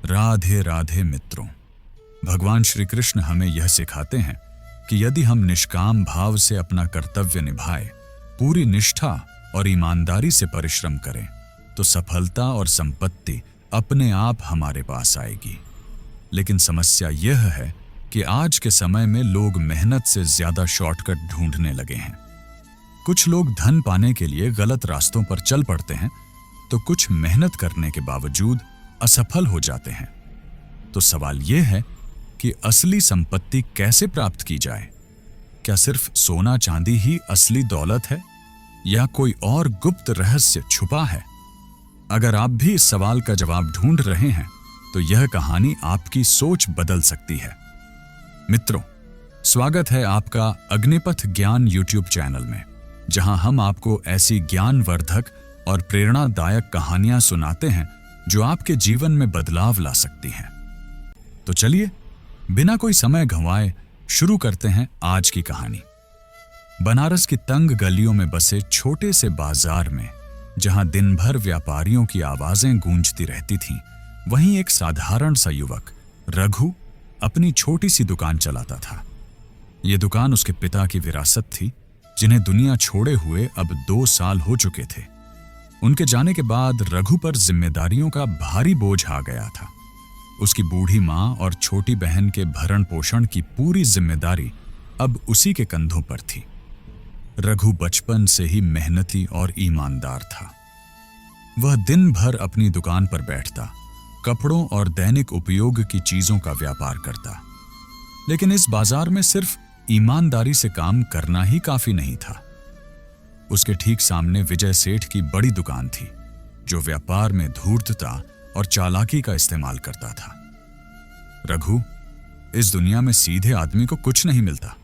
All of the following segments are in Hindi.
राधे राधे मित्रों। भगवान श्री कृष्ण हमें यह सिखाते हैं कि यदि हम निष्काम भाव से अपना कर्तव्य निभाएं, पूरी निष्ठा और ईमानदारी से परिश्रम करें, तो सफलता और संपत्ति अपने आप हमारे पास आएगी। लेकिन समस्या यह है कि आज के समय में लोग मेहनत से ज्यादा शॉर्टकट ढूंढने लगे हैं। कुछ लोग धन पाने के लिए गलत रास्तों पर चल पड़ते हैं, तो कुछ मेहनत करने के बावजूद असफल हो जाते हैं। तो सवाल यह है कि असली संपत्ति कैसे प्राप्त की जाए? क्या सिर्फ सोना चांदी ही असली दौलत है या कोई और गुप्त रहस्य छुपा है? अगर आप भी इस सवाल का जवाब ढूंढ रहे हैं तो यह कहानी आपकी सोच बदल सकती है। मित्रों, स्वागत है आपका अग्निपथ ज्ञान यूट्यूब चैनल में, जहां हम आपको ऐसी ज्ञानवर्धक और प्रेरणादायक कहानियां सुनाते हैं जो आपके जीवन में बदलाव ला सकती हैं। तो चलिए बिना कोई समय गंवाए शुरू करते हैं आज की कहानी। बनारस की तंग गलियों में बसे छोटे से बाजार में, जहां दिन भर व्यापारियों की आवाजें गूंजती रहती थीं, वहीं एक साधारण सा युवक रघु अपनी छोटी सी दुकान चलाता था। यह दुकान उसके पिता की विरासत थी, जिन्हें दुनिया छोड़े हुए अब 2 साल हो चुके थे। उनके जाने के बाद रघु पर जिम्मेदारियों का भारी बोझ आ गया था। उसकी बूढ़ी मां और छोटी बहन के भरण पोषण की पूरी जिम्मेदारी अब उसी के कंधों पर थी। रघु बचपन से ही मेहनती और ईमानदार था। वह दिन भर अपनी दुकान पर बैठता, कपड़ों और दैनिक उपयोग की चीजों का व्यापार करता। लेकिन इस बाजार में सिर्फ ईमानदारी से काम करना ही काफी नहीं था। उसके ठीक सामने विजय सेठ की बड़ी दुकान थी, जो व्यापार में धूर्तता और चालाकी का इस्तेमाल करता था। रघु, इस दुनिया में सीधे आदमी को कुछ नहीं मिलता,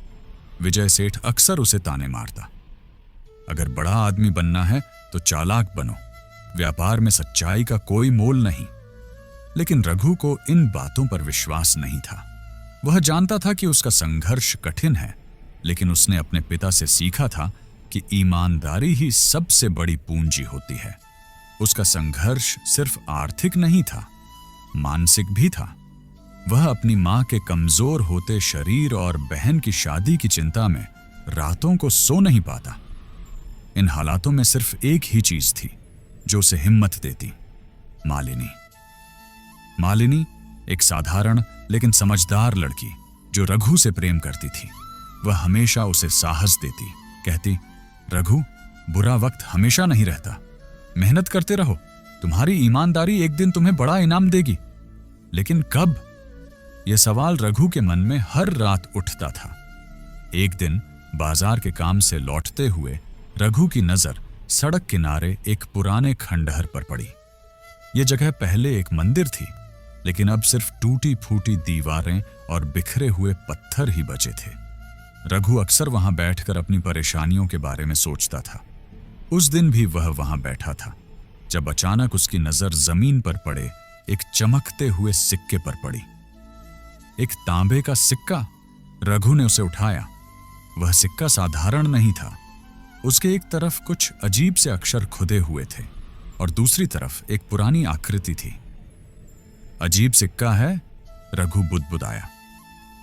विजय सेठ अक्सर उसे ताने मारता। अगर बड़ा आदमी बनना है तो चालाक बनो, व्यापार में सच्चाई का कोई मोल नहीं। लेकिन रघु को इन बातों पर विश्वास नहीं था। वह जानता था कि उसका संघर्ष कठिन है, लेकिन उसने अपने पिता से सीखा था कि ईमानदारी ही सबसे बड़ी पूंजी होती है। उसका संघर्ष सिर्फ आर्थिक नहीं था, मानसिक भी था। वह अपनी मां के कमजोर होते शरीर और बहन की शादी की चिंता में रातों को सो नहीं पाता। इन हालातों में सिर्फ एक ही चीज थी जो उसे हिम्मत देती, मालिनी। मालिनी एक साधारण लेकिन समझदार लड़की जो रघु से प्रेम करती थी। वह हमेशा उसे साहस देती, कहती, रघु, बुरा वक्त हमेशा नहीं रहता, मेहनत करते रहो, तुम्हारी ईमानदारी एक दिन तुम्हें बड़ा इनाम देगी। लेकिन कब? यह सवाल रघु के मन में हर रात उठता था। एक दिन बाजार के काम से लौटते हुए रघु की नजर सड़क किनारे एक पुराने खंडहर पर पड़ी। यह जगह पहले एक मंदिर थी, लेकिन अब सिर्फ टूटी फूटी दीवारें और बिखरे हुए पत्थर ही बचे थे। रघु अक्सर वहां बैठकर अपनी परेशानियों के बारे में सोचता था। उस दिन भी वह वहां बैठा था, जब अचानक उसकी नजर जमीन पर पड़े एक चमकते हुए सिक्के पर पड़ी। एक तांबे का सिक्का। रघु ने उसे उठाया। वह सिक्का साधारण नहीं था। उसके एक तरफ कुछ अजीब से अक्षर खुदे हुए थे और दूसरी तरफ एक पुरानी आकृति थी। अजीब सिक्का है, रघु बुदबुदाया।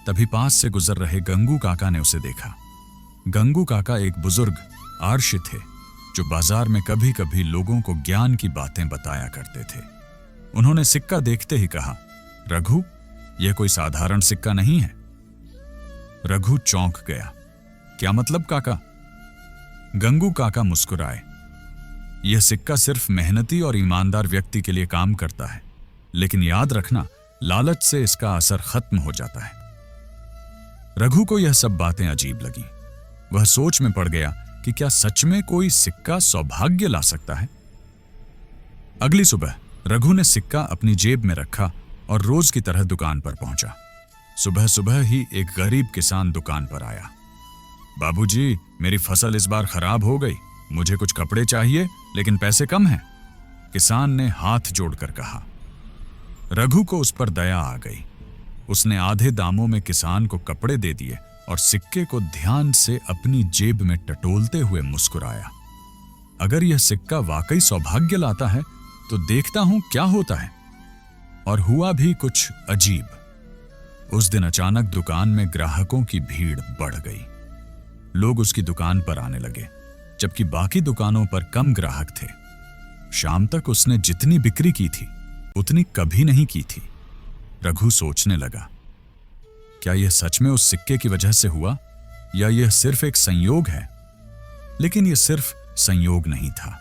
तभी पास से गुजर रहे गंगू काका ने उसे देखा। गंगू काका एक बुजुर्ग आर्षि थे, जो बाजार में कभी कभी लोगों को ज्ञान की बातें बताया करते थे। उन्होंने सिक्का देखते ही कहा, रघु, यह कोई साधारण सिक्का नहीं है। रघु चौंक गया। क्या मतलब काका? गंगू काका मुस्कुराए। यह सिक्का सिर्फ मेहनती और ईमानदार व्यक्ति के लिए काम करता है, लेकिन याद रखना, लालच से इसका असर खत्म हो जाता है। रघु को यह सब बातें अजीब लगी। वह सोच में पड़ गया कि क्या सच में कोई सिक्का सौभाग्य ला सकता है। अगली सुबह रघु ने सिक्का अपनी जेब में रखा और रोज की तरह दुकान पर पहुंचा। सुबह सुबह ही एक गरीब किसान दुकान पर आया। बाबूजी, मेरी फसल इस बार खराब हो गई, मुझे कुछ कपड़े चाहिए, लेकिन पैसे कम हैं, किसान ने हाथ जोड़कर कहा। रघु को उस पर दया आ गई। उसने आधे दामों में किसान को कपड़े दे दिए और सिक्के को ध्यान से अपनी जेब में टटोलते हुए मुस्कुराया। अगर यह सिक्का वाकई सौभाग्य लाता है तो देखता हूं क्या होता है। और हुआ भी कुछ अजीब। उस दिन अचानक दुकान में ग्राहकों की भीड़ बढ़ गई। लोग उसकी दुकान पर आने लगे, जबकि बाकी दुकानों पर कम ग्राहक थे। शाम तक उसने जितनी बिक्री की थी उतनी कभी नहीं की थी। रघु सोचने लगा, क्या यह सच में उस सिक्के की वजह से हुआ या यह सिर्फ एक संयोग है? लेकिन यह सिर्फ संयोग नहीं था।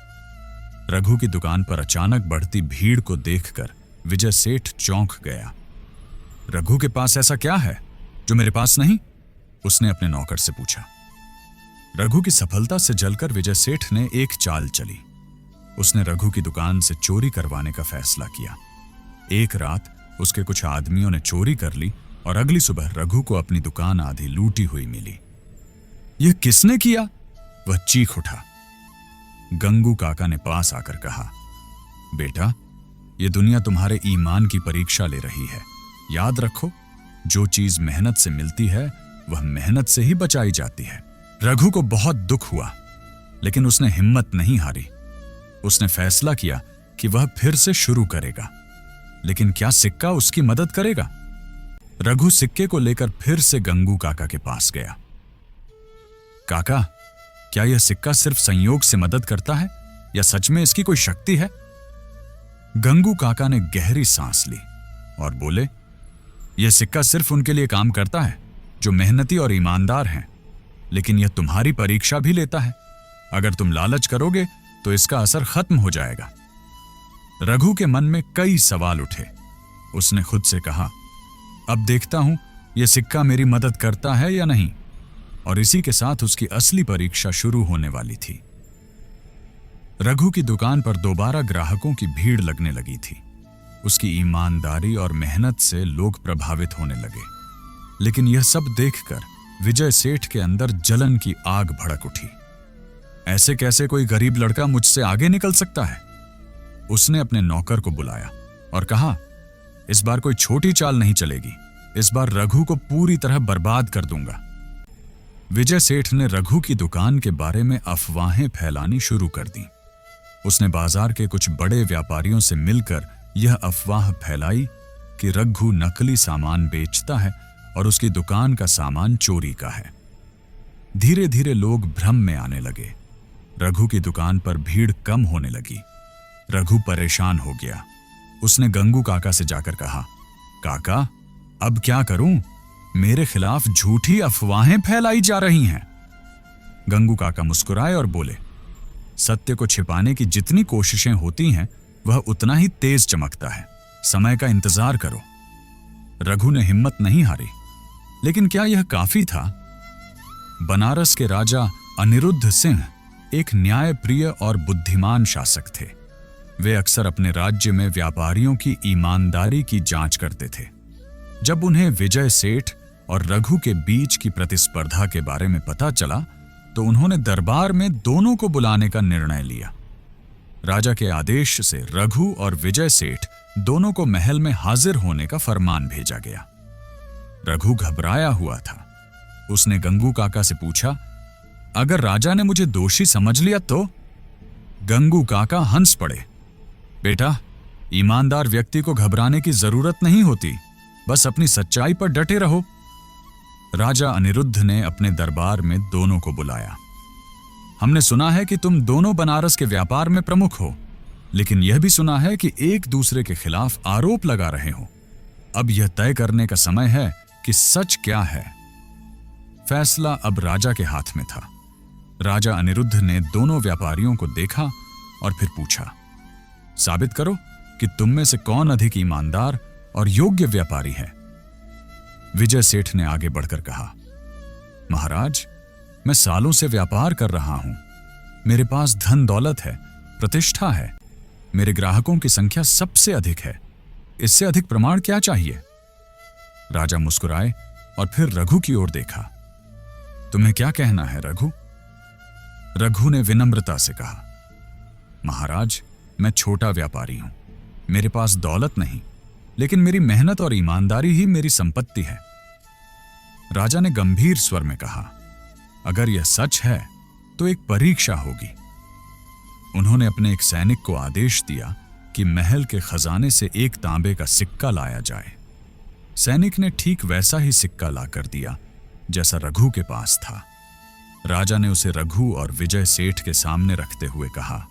रघु की दुकान पर अचानक बढ़ती भीड़ को देखकर विजय सेठ चौंक गया। रघु के पास ऐसा क्या है जो मेरे पास नहीं? उसने अपने नौकर से पूछा। रघु की सफलता से जलकर विजय सेठ ने एक चाल चली। उसने रघु की दुकान से चोरी करवाने का फैसला किया। एक रात उसके कुछ आदमियों ने चोरी कर ली और अगली सुबह रघु को अपनी दुकान आधी लूटी हुई मिली। यह किसने किया? वह चीख उठा। गंगू काका ने पास आकर कहा, बेटा, यह दुनिया तुम्हारे ईमान की परीक्षा ले रही है। याद रखो, जो चीज मेहनत से मिलती है वह मेहनत से ही बचाई जाती है। रघु को बहुत दुख हुआ, लेकिन उसने हिम्मत नहीं हारी। उसने फैसला किया कि वह फिर से शुरू करेगा। लेकिन क्या सिक्का उसकी मदद करेगा? रघु सिक्के को लेकर फिर से गंगू काका के पास गया। काका, क्या यह सिक्का सिर्फ संयोग से मदद करता है या सच में इसकी कोई शक्ति है? गंगू काका ने गहरी सांस ली और बोले, यह सिक्का सिर्फ उनके लिए काम करता है जो मेहनती और ईमानदार हैं, लेकिन यह तुम्हारी परीक्षा भी लेता है। अगर तुम लालच करोगे तो इसका असर खत्म हो जाएगा। रघु के मन में कई सवाल उठे। उसने खुद से कहा, अब देखता हूं यह सिक्का मेरी मदद करता है या नहीं। और इसी के साथ उसकी असली परीक्षा शुरू होने वाली थी। रघु की दुकान पर दोबारा ग्राहकों की भीड़ लगने लगी थी। उसकी ईमानदारी और मेहनत से लोग प्रभावित होने लगे। लेकिन यह सब देखकर विजय सेठ के अंदर जलन की आग भड़क उठी। ऐसे कैसे कोई गरीब लड़का मुझसे आगे निकल सकता है? उसने अपने नौकर को बुलाया और कहा, इस बार कोई छोटी चाल नहीं चलेगी। इस बार रघु को पूरी तरह बर्बाद कर दूंगा। विजय सेठ ने रघु की दुकान के बारे में अफवाहें फैलानी शुरू कर दी। उसने बाजार के कुछ बड़े व्यापारियों से मिलकर यह अफवाह फैलाई कि रघु नकली सामान बेचता है और उसकी दुकान का सामान चोरी का है। धीरे धीरे लोग भ्रम में आने लगे। रघु की दुकान पर भीड़ कम होने लगी। रघु परेशान हो गया। उसने गंगू काका से जाकर कहा, काका, अब क्या करूं? मेरे खिलाफ झूठी अफवाहें फैलाई जा रही हैं। गंगू काका मुस्कुराए और बोले, सत्य को छिपाने की जितनी कोशिशें होती हैं वह उतना ही तेज चमकता है। समय का इंतजार करो। रघु ने हिम्मत नहीं हारी। लेकिन क्या यह काफी था? बनारस के राजा अनिरुद्ध सिंह एक न्यायप्रिय और बुद्धिमान शासक थे। वे अक्सर अपने राज्य में व्यापारियों की ईमानदारी की जांच करते थे। जब उन्हें विजय सेठ और रघु के बीच की प्रतिस्पर्धा के बारे में पता चला तो उन्होंने दरबार में दोनों को बुलाने का निर्णय लिया। राजा के आदेश से रघु और विजय सेठ दोनों को महल में हाजिर होने का फरमान भेजा गया। रघु घबराया हुआ था। उसने गंगू काका से पूछा, अगर राजा ने मुझे दोषी समझ लिया तो? गंगू काका हंस पड़े। बेटा, ईमानदार व्यक्ति को घबराने की जरूरत नहीं होती, बस अपनी सच्चाई पर डटे रहो। राजा अनिरुद्ध ने अपने दरबार में दोनों को बुलाया। हमने सुना है कि तुम दोनों बनारस के व्यापार में प्रमुख हो, लेकिन यह भी सुना है कि एक दूसरे के खिलाफ आरोप लगा रहे हो। अब यह तय करने का समय है कि सच क्या है। फैसला अब राजा के हाथ में था। राजा अनिरुद्ध ने दोनों व्यापारियों को देखा और फिर पूछा, साबित करो कि तुम में से कौन अधिक ईमानदार और योग्य व्यापारी है। विजय सेठ ने आगे बढ़कर कहा, महाराज, मैं सालों से व्यापार कर रहा हूं। मेरे पास धन दौलत है, प्रतिष्ठा है, मेरे ग्राहकों की संख्या सबसे अधिक है। इससे अधिक प्रमाण क्या चाहिए? राजा मुस्कुराए और फिर रघु की ओर देखा। तुम्हें क्या कहना है रघु? रघु ने विनम्रता से कहा, महाराज, मैं छोटा व्यापारी हूं। मेरे पास दौलत नहीं, लेकिन मेरी मेहनत और ईमानदारी ही मेरी संपत्ति है। राजा ने गंभीर स्वर में कहा, अगर यह सच है तो एक परीक्षा होगी। उन्होंने अपने एक सैनिक को आदेश दिया कि कि महल के खजाने से एक तांबे का सिक्का लाया जाए। सैनिक ने ठीक वैसा ही सिक्का लाकर दिया जैसा रघु के पास था। राजा ने उसे रघु और विजय सेठ के सामने रखते हुए कहा,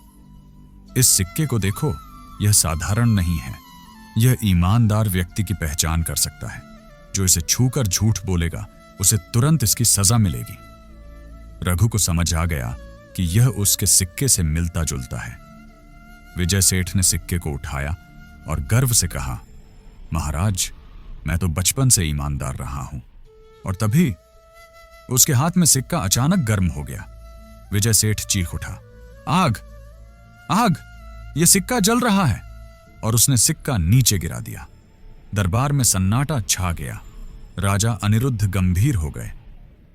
इस सिक्के को देखो, यह साधारण नहीं है। यह ईमानदार व्यक्ति की पहचान कर सकता है। जो इसे छूकर झूठ बोलेगा उसे तुरंत इसकी सजा मिलेगी। रघु को समझ आ गया कि यह उसके सिक्के से मिलता जुलता है। विजय सेठ ने सिक्के को उठाया और गर्व से कहा, महाराज, मैं तो बचपन से ईमानदार रहा हूं। और तभी उसके हाथ में सिक्का अचानक गर्म हो गया। विजय सेठ चीख उठा, आग, आग, यह सिक्का जल रहा है। और उसने सिक्का नीचे गिरा दिया। दरबार में सन्नाटा छा गया। राजा अनिरुद्ध गंभीर हो गए।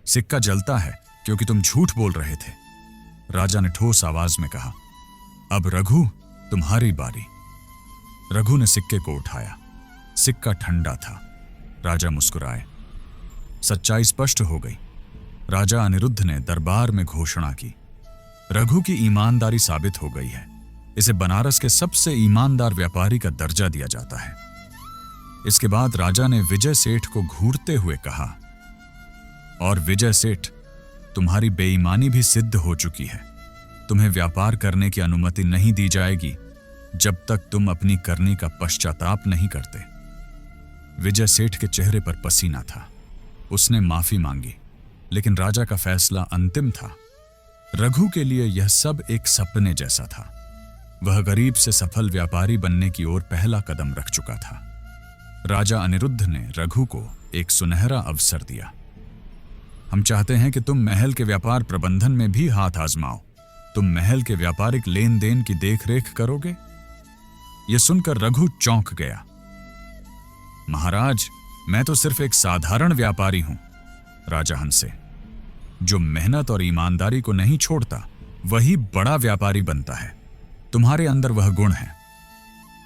सिक्का जलता है क्योंकि तुम झूठ बोल रहे थे। राजा ने ठोस आवाज में कहा, अब रघु, तुम्हारी बारी। रघु ने सिक्के को उठाया। सिक्का ठंडा था। राजा मुस्कुराए। सच्चाई स्पष्ट हो गई। राजा अनिरुद्ध ने दरबार में घोषणा की, रघु की ईमानदारी साबित हो गई है। इसे बनारस के सबसे ईमानदार व्यापारी का दर्जा दिया जाता है। इसके बाद राजा ने विजय सेठ को घूरते हुए कहा, और विजय सेठ, तुम्हारी बेईमानी भी सिद्ध हो चुकी है। तुम्हें व्यापार करने की अनुमति नहीं दी जाएगी जब तक तुम अपनी करनी का पश्चाताप नहीं करते। विजय सेठ के चेहरे पर पसीना था। उसने माफी मांगी, लेकिन राजा का फैसला अंतिम था। रघु के लिए यह सब एक सपने जैसा था। वह गरीब से सफल व्यापारी बनने की ओर पहला कदम रख चुका था। राजा अनिरुद्ध ने रघु को एक सुनहरा अवसर दिया। हम चाहते हैं कि तुम महल के व्यापार प्रबंधन में भी हाथ आजमाओ। तुम महल के व्यापारिक लेन देन की देखरेख करोगे। यह सुनकर रघु चौंक गया। महाराज, मैं तो सिर्फ एक साधारण व्यापारी हूं। राजा हंसे। जो मेहनत और ईमानदारी को नहीं छोड़ता वही बड़ा व्यापारी बनता है। तुम्हारे अंदर वह गुण है।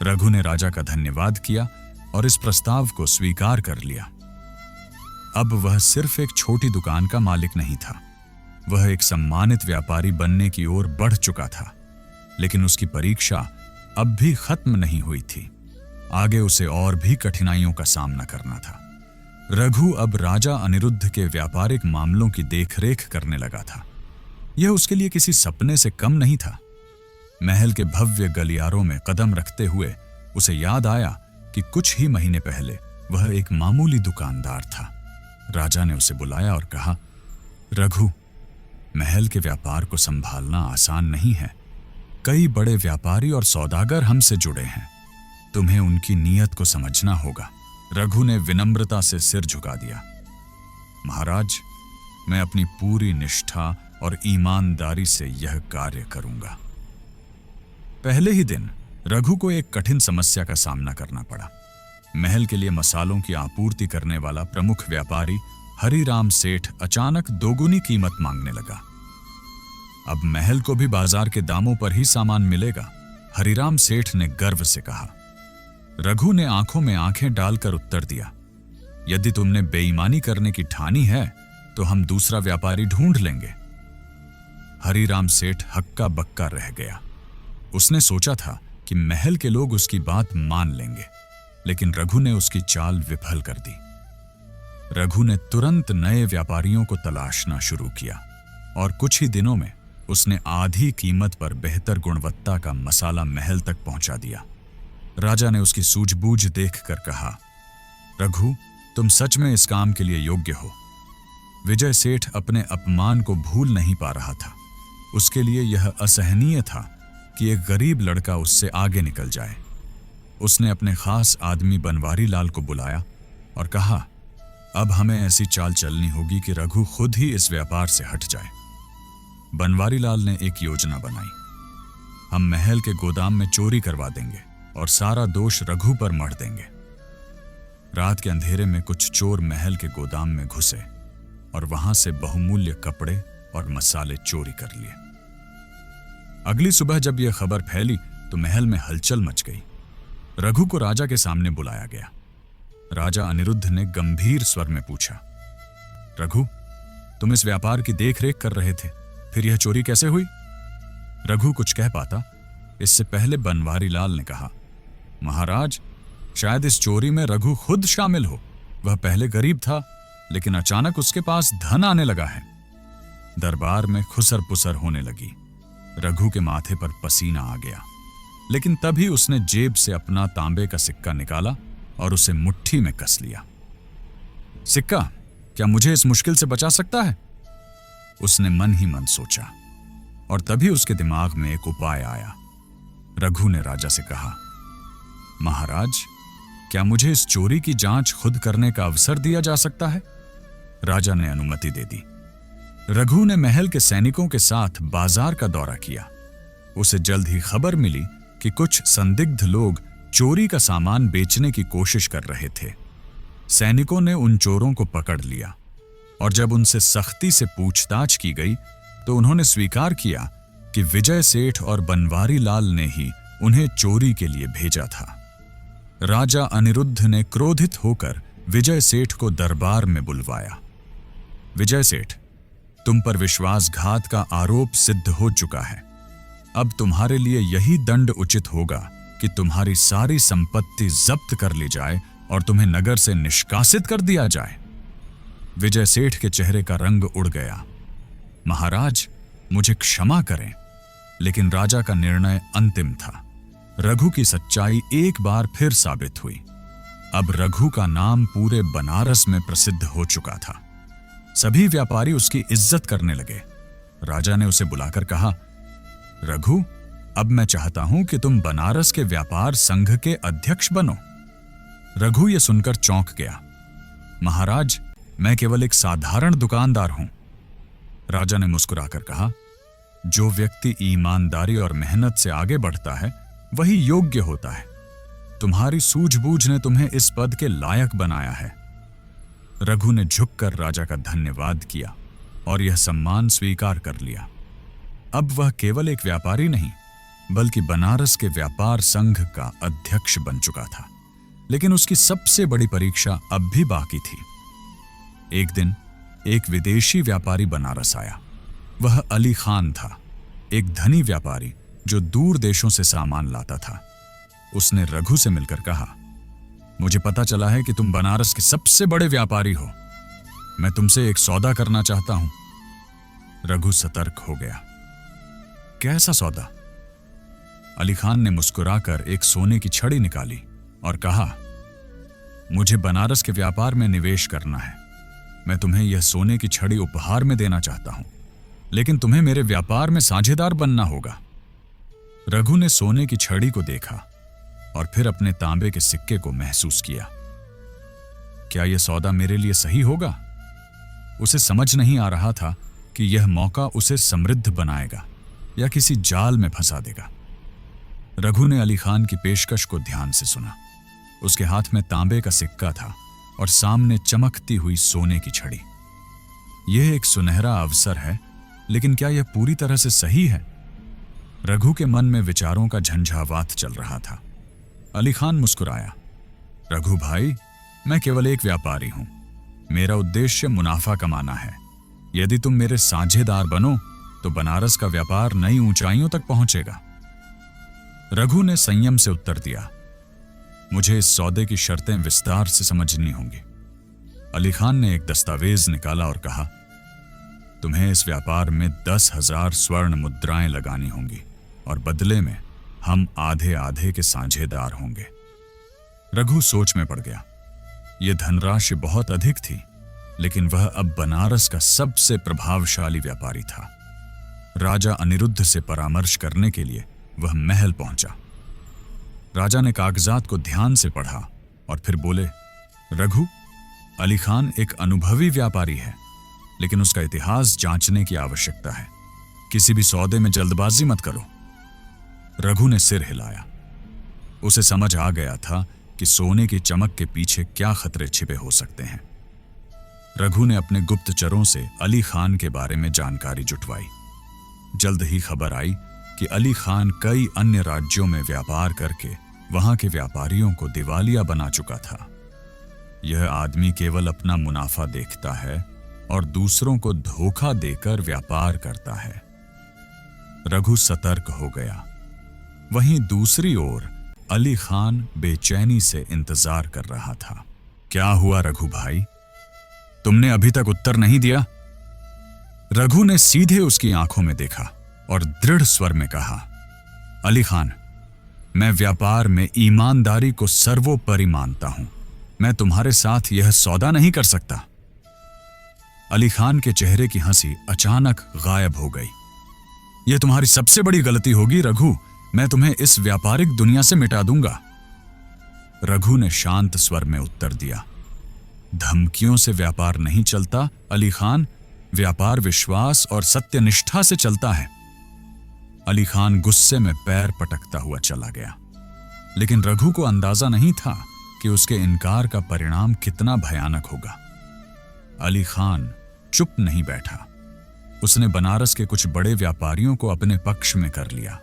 रघु ने राजा का धन्यवाद किया और इस प्रस्ताव को स्वीकार कर लिया। अब वह सिर्फ एक छोटी दुकान का मालिक नहीं था। वह एक सम्मानित व्यापारी बनने की ओर बढ़ चुका था। लेकिन उसकी परीक्षा अब भी खत्म नहीं हुई थी। आगे उसे और भी कठिनाइयों का सामना करना था। रघु अब राजा अनिरुद्ध के व्यापारिक मामलों की देखरेख करने लगा था। यह उसके लिए किसी सपने से कम नहीं था। महल के भव्य गलियारों में कदम रखते हुए उसे याद आया कि कुछ ही महीने पहले वह एक मामूली दुकानदार था। राजा ने उसे बुलाया और कहा, रघु, महल के व्यापार को संभालना आसान नहीं है। कई बड़े व्यापारी और सौदागर हमसे जुड़े हैं। तुम्हें उनकी नीयत को समझना होगा। रघु ने विनम्रता से सिर झुका दिया। महाराज, मैं अपनी पूरी निष्ठा और ईमानदारी से यह कार्य करूंगा। पहले ही दिन रघु को एक कठिन समस्या का सामना करना पड़ा। महल के लिए मसालों की आपूर्ति करने वाला प्रमुख व्यापारी हरिराम सेठ अचानक दोगुनी कीमत मांगने लगा। अब महल को भी बाजार के दामों पर ही सामान मिलेगा, हरिराम सेठ ने गर्व से कहा। रघु ने आंखों में आंखें डालकर उत्तर दिया, यदि तुमने बेईमानी करने की ठानी है तो हम दूसरा व्यापारी ढूंढ लेंगे। हरिराम सेठ हक्का बक्का रह गया। उसने सोचा था कि महल के लोग उसकी बात मान लेंगे, लेकिन रघु ने उसकी चाल विफल कर दी। रघु ने तुरंत नए व्यापारियों को तलाशना शुरू किया और कुछ ही दिनों में उसने आधी कीमत पर बेहतर गुणवत्ता का मसाला महल तक पहुंचा दिया। राजा ने उसकी सूझबूझ देखकर कहा, रघु, तुम सच में इस काम के लिए योग्य हो। विजय सेठ अपने अपमान को भूल नहीं पा रहा था। उसके लिए यह असहनीय था कि एक गरीब लड़का उससे आगे निकल जाए। उसने अपने खास आदमी बनवारी लाल को बुलाया और कहा, अब हमें ऐसी चाल चलनी होगी कि रघु खुद ही इस व्यापार से हट जाए। बनवारी लाल ने एक योजना बनाई। हम महल के गोदाम में चोरी करवा देंगे और सारा दोष रघु पर मढ़ देंगे। रात के अंधेरे में कुछ चोर महल के गोदाम में घुसे और वहां से बहुमूल्य कपड़े और मसाले चोरी कर लिए। अगली सुबह जब यह खबर फैली तो महल में हलचल मच गई। रघु को राजा के सामने बुलाया गया। राजा अनिरुद्ध ने गंभीर स्वर में पूछा, रघु, तुम इस व्यापार की देखरेख कर रहे थे, फिर यह चोरी कैसे हुई? रघु कुछ कह पाता, इससे पहले बनवारी लाल ने कहा, महाराज, शायद इस चोरी में रघु खुद शामिल हो। वह पहले गरीब था, लेकिन अचानक उसके पास धन आने लगा है। दरबार में खुसर पुसर होने लगी। रघु के माथे पर पसीना आ गया, लेकिन तभी उसने जेब से अपना तांबे का सिक्का निकाला और उसे मुट्ठी में कस लिया। सिक्का क्या मुझे इस मुश्किल से बचा सकता है? उसने मन ही मन सोचा, और तभी उसके दिमाग में एक उपाय आया। रघु ने राजा से कहा, महाराज, क्या मुझे इस चोरी की जांच खुद करने का अवसर दिया जा सकता है? राजा ने अनुमति दे दी। रघु ने महल के सैनिकों के साथ बाजार का दौरा किया। उसे जल्द ही खबर मिली कि कुछ संदिग्ध लोग चोरी का सामान बेचने की कोशिश कर रहे थे। सैनिकों ने उन चोरों को पकड़ लिया, और जब उनसे सख्ती से पूछताछ की गई तो उन्होंने स्वीकार किया कि विजय सेठ और बनवारी लाल ने ही उन्हें चोरी के लिए भेजा था। राजा अनिरुद्ध ने क्रोधित होकर विजय सेठ को दरबार में बुलवाया। विजय सेठ, तुम पर विश्वासघात का आरोप सिद्ध हो चुका है। अब तुम्हारे लिए यही दंड उचित होगा कि तुम्हारी सारी संपत्ति जब्त कर ली जाए और तुम्हें नगर से निष्कासित कर दिया जाए। विजय सेठ के चेहरे का रंग उड़ गया। महाराज, मुझे क्षमा करें, लेकिन राजा का निर्णय अंतिम था। रघु की सच्चाई एक बार फिर साबित हुई। अब रघु का नाम पूरे बनारस में प्रसिद्ध हो चुका था। सभी व्यापारी उसकी इज्जत करने लगे। राजा ने उसे बुलाकर कहा, रघु, अब मैं चाहता हूं कि तुम बनारस के व्यापार संघ के अध्यक्ष बनो। रघु यह सुनकर चौंक गया। महाराज, मैं केवल एक साधारण दुकानदार हूं। राजा ने मुस्कुराकर कहा, जो व्यक्ति ईमानदारी और मेहनत से आगे बढ़ता है वही योग्य होता है। तुम्हारी सूझबूझ ने तुम्हें इस पद के लायक बनाया है। रघु ने झुककर राजा का धन्यवाद किया और यह सम्मान स्वीकार कर लिया। अब वह केवल एक व्यापारी नहीं, बल्कि बनारस के व्यापार संघ का अध्यक्ष बन चुका था। लेकिन उसकी सबसे बड़ी परीक्षा अब भी बाकी थी। एक दिन एक विदेशी व्यापारी बनारस आया। वह अली खान था, एक धनी व्यापारी जो दूर देशों से सामान लाता था। उसने रघु से मिलकर कहा, मुझे पता चला है कि तुम बनारस के सबसे बड़े व्यापारी हो। मैं तुमसे एक सौदा करना चाहता हूं। रघु सतर्क हो गया। कैसा सौदा? अली खान ने मुस्कुराकर एक सोने की छड़ी निकाली और कहा, मुझे बनारस के व्यापार में निवेश करना है। मैं तुम्हें यह सोने की छड़ी उपहार में देना चाहता हूं, लेकिन तुम्हें मेरे व्यापार में साझेदार बनना होगा। रघु ने सोने की छड़ी को देखा और फिर अपने तांबे के सिक्के को महसूस किया। क्या यह सौदा मेरे लिए सही होगा? उसे समझ नहीं आ रहा था कि यह मौका उसे समृद्ध बनाएगा या किसी जाल में फंसा देगा। रघु ने अली खान की पेशकश को ध्यान से सुना। उसके हाथ में तांबे का सिक्का था और सामने चमकती हुई सोने की छड़ी। यह एक सुनहरा अवसर है, लेकिन क्या यह पूरी तरह से सही है? रघु के मन में विचारों का झंझावात चल रहा था। अली खान मुस्कुराया। रघु भाई, मैं केवल एक व्यापारी हूं। मेरा उद्देश्य मुनाफा कमाना है। यदि तुम मेरे साझेदार बनो तो बनारस का व्यापार नई ऊंचाइयों तक पहुंचेगा। रघु ने संयम से उत्तर दिया, मुझे इस सौदे की शर्तें विस्तार से समझनी होंगी। अली खान ने एक दस्तावेज निकाला और कहा, तुम्हें इस व्यापार में 10,000 स्वर्ण मुद्राएं लगानी होंगी और बदले में हम आधे आधे के साझेदार होंगे। रघु सोच में पड़ गया। यह धनराशि बहुत अधिक थी, लेकिन वह अब बनारस का सबसे प्रभावशाली व्यापारी था। राजा अनिरुद्ध से परामर्श करने के लिए वह महल पहुंचा। राजा ने कागजात को ध्यान से पढ़ा और फिर बोले, रघु, अली खान एक अनुभवी व्यापारी है, लेकिन उसका इतिहास जांचने की आवश्यकता है। किसी भी सौदे में जल्दबाजी मत करो। रघु ने सिर हिलाया। उसे समझ आ गया था कि सोने की चमक के पीछे क्या खतरे छिपे हो सकते हैं। रघु ने अपने गुप्तचरों से अली खान के बारे में जानकारी जुटवाई। जल्द ही खबर आई कि अली खान कई अन्य राज्यों में व्यापार करके वहां के व्यापारियों को दिवालिया बना चुका था। यह आदमी केवल अपना मुनाफा देखता है और दूसरों को धोखा देकर व्यापार करता है। रघु सतर्क हो गया। वहीं दूसरी ओर अली खान बेचैनी से इंतजार कर रहा था। क्या हुआ रघु भाई, तुमने अभी तक उत्तर नहीं दिया? रघु ने सीधे उसकी आंखों में देखा और दृढ़ स्वर में कहा, अली खान, मैं व्यापार में ईमानदारी को सर्वोपरि मानता हूं। मैं तुम्हारे साथ यह सौदा नहीं कर सकता। अली खान के चेहरे की हंसी अचानक गायब हो गई। यह तुम्हारी सबसे बड़ी गलती होगी रघु, मैं तुम्हें इस व्यापारिक दुनिया से मिटा दूंगा। रघु ने शांत स्वर में उत्तर दिया, धमकियों से व्यापार नहीं चलता अली खान, व्यापार विश्वास और सत्यनिष्ठा से चलता है। अली खान गुस्से में पैर पटकता हुआ चला गया, लेकिन रघु को अंदाजा नहीं था कि उसके इनकार का परिणाम कितना भयानक होगा। अली खान चुप नहीं बैठा। उसने बनारस के कुछ बड़े व्यापारियों को अपने पक्ष में कर लिया।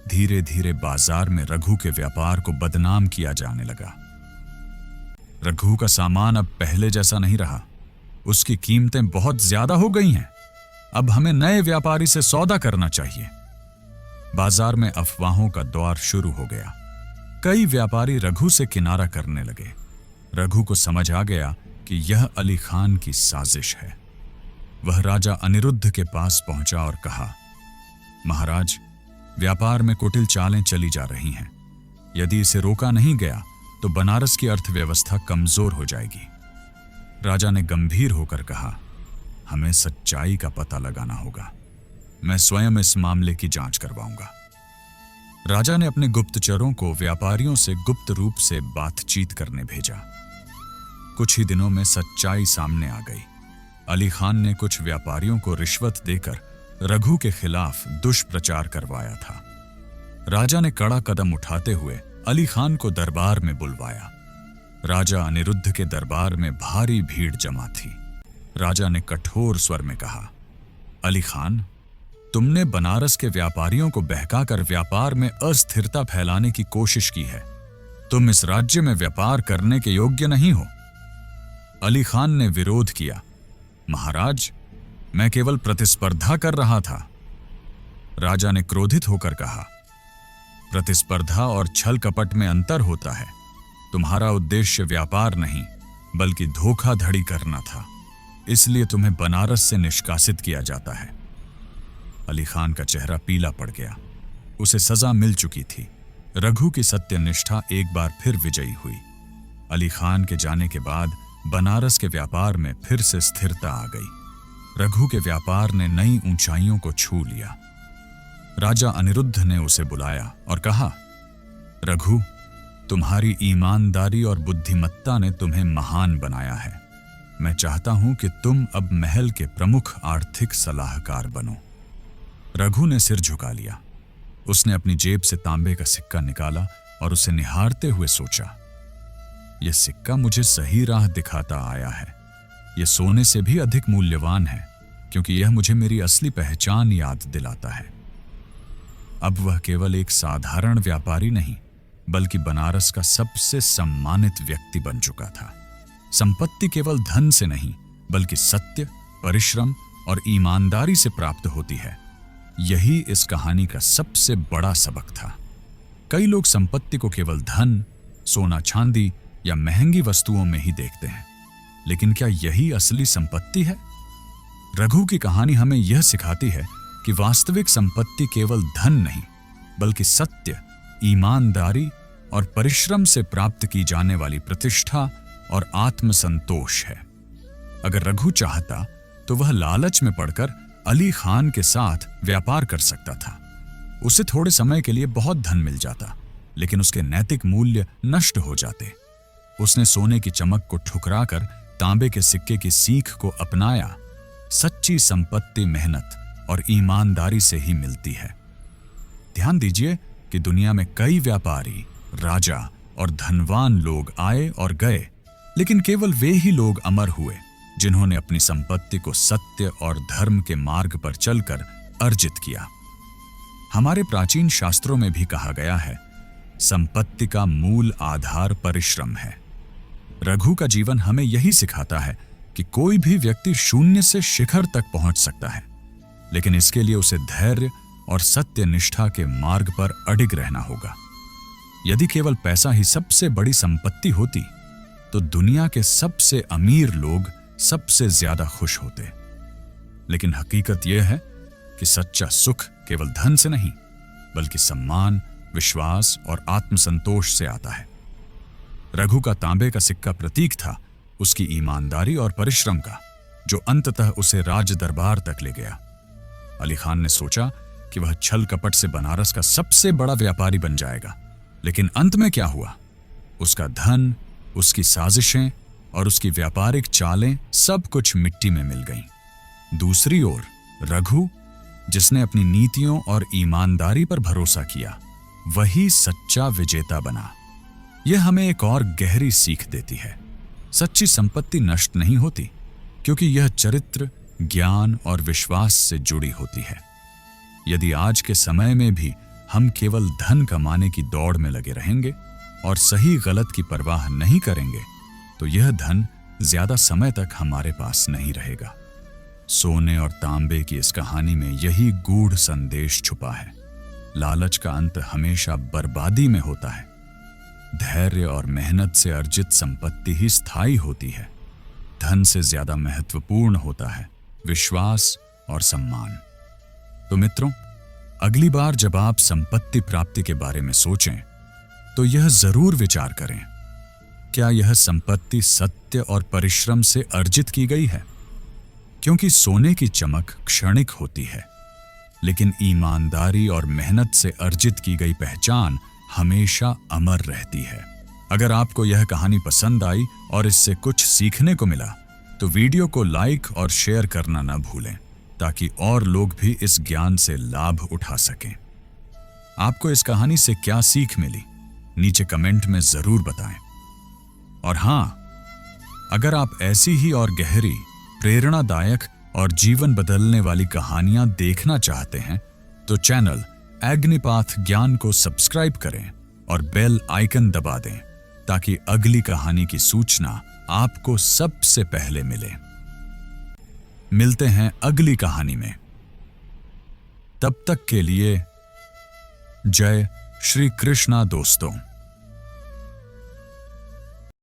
धीरे धीरे बाजार में रघु के व्यापार को बदनाम किया जाने लगा। रघु का सामान अब पहले जैसा नहीं रहा। उसकी कीमतें बहुत ज्यादा हो गई हैं। अब हमें नए व्यापारी से सौदा करना चाहिए। बाजार में अफवाहों का दौर शुरू हो गया। कई व्यापारी रघु से किनारा करने लगे। रघु को समझ आ गया कि यह अली खान की साजिश है। वह राजा अनिरुद्ध के पास पहुंचा और कहा, महाराज, व्यापार में कुटिल चालें चली जा रही हैं। यदि इसे रोका नहीं गया तो बनारस की अर्थव्यवस्था कमजोर हो जाएगी। राजा ने गंभीर होकर कहा, हमें सच्चाई का पता लगाना होगा। मैं स्वयं इस मामले की जांच करवाऊंगा। राजा ने अपने गुप्तचरों को व्यापारियों से गुप्त रूप से बातचीत करने भेजा। कुछ ही दिनों में सच्चाई सामने आ गई। अली खान ने कुछ व्यापारियों को रिश्वत देकर रघु के खिलाफ दुष्प्रचार करवाया था। राजा ने कड़ा कदम उठाते हुए अली खान को दरबार में बुलवाया। राजा अनिरुद्ध के दरबार में भारी भीड़ जमा थी। राजा ने कठोर स्वर में कहा, अली खान, तुमने बनारस के व्यापारियों को बहकाकर व्यापार में अस्थिरता फैलाने की कोशिश की है। तुम इस राज्य में व्यापार करने के योग्य नहीं हो। अली खान ने विरोध किया, महाराज, मैं केवल प्रतिस्पर्धा कर रहा था। राजा ने क्रोधित होकर कहा, प्रतिस्पर्धा और छल कपट में अंतर होता है। तुम्हारा उद्देश्य व्यापार नहीं बल्कि धोखाधड़ी करना था, इसलिए तुम्हें बनारस से निष्कासित किया जाता है। अली खान का चेहरा पीला पड़ गया। उसे सजा मिल चुकी थी। रघु की सत्यनिष्ठा एक बार फिर विजयी हुई। अली खान के जाने के बाद बनारस के व्यापार में फिर से स्थिरता आ गई। रघु के व्यापार ने नई ऊंचाइयों को छू लिया। राजा अनिरुद्ध ने उसे बुलाया और कहा, रघु, तुम्हारी ईमानदारी और बुद्धिमत्ता ने तुम्हें महान बनाया है। मैं चाहता हूं कि तुम अब महल के प्रमुख आर्थिक सलाहकार बनो। रघु ने सिर झुका लिया। उसने अपनी जेब से तांबे का सिक्का निकाला और उसे निहारते हुए सोचा, यह सिक्का मुझे सही राह दिखाता आया है। यह सोने से भी अधिक मूल्यवान है, क्योंकि यह मुझे मेरी असली पहचान याद दिलाता है। अब वह केवल एक साधारण व्यापारी नहीं, बल्कि बनारस का सबसे सम्मानित व्यक्ति बन चुका था। संपत्ति केवल धन से नहीं, बल्कि सत्य, परिश्रम और ईमानदारी से प्राप्त होती है। यही इस कहानी का सबसे बड़ा सबक था। कई लोग संपत्ति को केवल धन, सोना चांदी या महंगी वस्तुओं में ही देखते हैं, लेकिन क्या यही असली संपत्ति है? रघु की कहानी हमें यह सिखाती है कि वास्तविक संपत्ति केवल धन नहीं, बल्कि सत्य, ईमानदारी और परिश्रम से प्राप्त की जाने वाली प्रतिष्ठा और आत्मसंतोष है। अगर रघु चाहता तो वह लालच में पड़कर अली खान के साथ व्यापार कर सकता था। उसे थोड़े समय के लिए बहुत धन मिल जाता, लेकिन उसके नैतिक मूल्य नष्ट हो जाते। उसने सोने की चमक को ठुकराकर तांबे के सिक्के की सीख को अपनाया। सच्ची संपत्ति मेहनत और ईमानदारी से ही मिलती है। ध्यान दीजिए कि दुनिया में कई व्यापारी, राजा और धनवान लोग आए और गए, लेकिन केवल वे ही लोग अमर हुए जिन्होंने अपनी संपत्ति को सत्य और धर्म के मार्ग पर चलकर अर्जित किया। हमारे प्राचीन शास्त्रों में भी कहा गया है, संपत्ति का मूल आधार परिश्रम है। रघु का जीवन हमें यही सिखाता है कि कोई भी व्यक्ति शून्य से शिखर तक पहुंच सकता है, लेकिन इसके लिए उसे धैर्य और सत्य निष्ठा के मार्ग पर अडिग रहना होगा। यदि केवल पैसा ही सबसे बड़ी संपत्ति होती तो दुनिया के सबसे अमीर लोग सबसे ज्यादा खुश होते। लेकिन हकीकत यह है कि सच्चा सुख केवल धन से नहीं बल्कि सम्मान, विश्वास और आत्मसंतोष से आता है। रघु का तांबे का सिक्का प्रतीक था उसकी ईमानदारी और परिश्रम का, जो अंततः उसे राज दरबार तक ले गया। अली खान ने सोचा कि वह छल कपट से बनारस का सबसे बड़ा व्यापारी बन जाएगा, लेकिन अंत में क्या हुआ? उसका धन, उसकी साजिशें और उसकी व्यापारिक चालें सब कुछ मिट्टी में मिल गईं। दूसरी ओर रघु, जिसने अपनी नीतियों और ईमानदारी पर भरोसा किया, वही सच्चा विजेता बना। यह हमें एक और गहरी सीख देती है। सच्ची संपत्ति नष्ट नहीं होती, क्योंकि यह चरित्र, ज्ञान और विश्वास से जुड़ी होती है। यदि आज के समय में भी हम केवल धन कमाने की दौड़ में लगे रहेंगे और सही गलत की परवाह नहीं करेंगे, तो यह धन ज्यादा समय तक हमारे पास नहीं रहेगा। सोने और तांबे की इस कहानी में यही गूढ़ संदेश छुपा है। लालच का अंत हमेशा बर्बादी में होता है। धैर्य और मेहनत से अर्जित संपत्ति ही स्थायी होती है। धन से ज्यादा महत्वपूर्ण होता है विश्वास और सम्मान। तो मित्रों, अगली बार जब आप संपत्ति प्राप्ति के बारे में सोचें तो यह जरूर विचार करें, क्या यह संपत्ति सत्य और परिश्रम से अर्जित की गई है? क्योंकि सोने की चमक क्षणिक होती है, लेकिन ईमानदारी और मेहनत से अर्जित की गई पहचान हमेशा अमर रहती है। अगर आपको यह कहानी पसंद आई और इससे कुछ सीखने को मिला तो वीडियो को लाइक और शेयर करना न भूलें, ताकि और लोग भी इस ज्ञान से लाभ उठा सकें। आपको इस कहानी से क्या सीख मिली, नीचे कमेंट में जरूर बताएं। और हां, अगर आप ऐसी ही और गहरी, प्रेरणादायक और जीवन बदलने वाली कहानियां देखना चाहते हैं तो चैनल अग्निपाथ ज्ञान को सब्सक्राइब करें और बेल आइकन दबा दें, ताकि अगली कहानी की सूचना आपको सबसे पहले मिले। मिलते हैं अगली कहानी में। तब तक के लिए जय श्री कृष्णा दोस्तों।